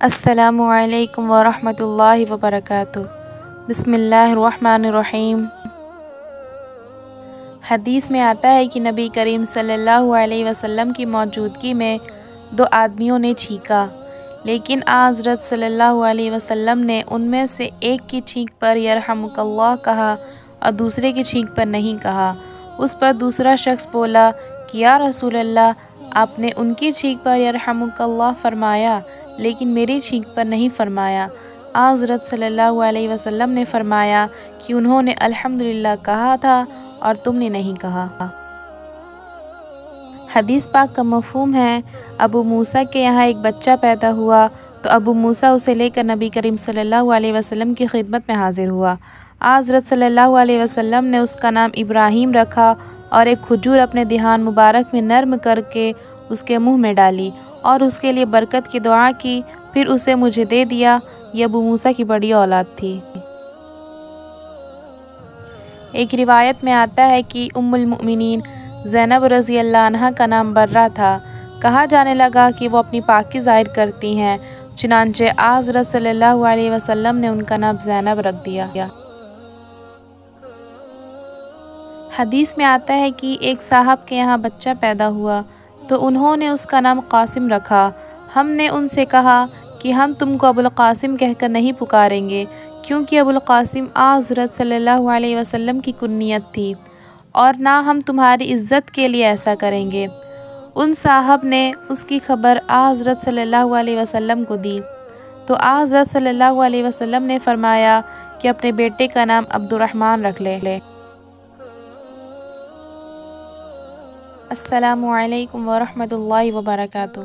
السلام علیکم ورحمۃ اللہ وبرکاتہ۔ بسم اللہ الرحمن الرحیم۔ حدیث میں آتا ہے کہ نبی کریم صلی اللہ علیہ وسلم کی موجودگی میں دو آدمیوں نے چھینکا، لیکن حضرت صلی اللہ علیہ وسلم نے ان میں سے ایک کی چھینک پر یرحمک اللہ کہا اور دوسرے کی چھینک پر نہیں کہا۔ اس پر دوسرا شخص بولا کہ یا رسول اللہ، آپ نے ان کی چھینک پر یرحمک اللہ فرمایا لیکن میری چھینک پر نہیں فرمایا۔ حضرت صلی اللہ علیہ وسلم نے فرمایا کہ انہوں نے الحمدللہ کہا تھا اور تم نے نہیں کہا۔ حدیث پاک کا مفہوم ہے، ابو موسیٰ کے یہاں ایک بچہ پیدا ہوا تو ابو موسیٰ اسے لے کر نبی کریم صلی اللہ علیہ وسلم کی خدمت میں حاضر ہوا۔ حضرت صلی اللہ علیہ وسلم نے اس کا نام ابراہیم رکھا اور ایک کھجور اپنے دہان مبارک میں نرم کر کے اس کے منہ میں ڈالی اور اس کے لیے برکت کی دعا کی، پھر اسے مجھے دے دیا۔ یہ ابو موسیٰ کی بڑی اولاد تھی۔ ایک روایت میں آتا ہے کہ ام المؤمنین زینب رضی اللہ عنہ کا نام برہ تھا۔ کہا جانے لگا کہ وہ اپنی پاکی ظاہر کرتی ہیں، چنانچہ حضرت صلی اللہ علیہ وسلم نے ان کا نام زینب رکھ دیا۔ حدیث میں آتا ہے کہ ایک صاحب کے یہاں بچہ پیدا ہوا تو انہوں نے اس کا نام قاسم رکھا۔ ہم نے ان سے کہا کہ ہم تم کو ابو القاسم کہہ کر نہیں پکاریں گے، کیونکہ ابو القاسم حضرت صلی اللہ علیہ وسلم کی کنیت تھی، اور نہ ہم تمہاری عزت کے لیے ایسا کریں گے۔ ان صاحب نے اس کی خبر حضرت صلی اللہ علیہ وسلم کو دی تو حضرت صلی اللہ علیہ وسلم نے فرمایا کہ اپنے بیٹے کا نام عبد الرحمن رکھ لے۔ السلام علیکم ورحمۃ اللہ وبرکاتہ۔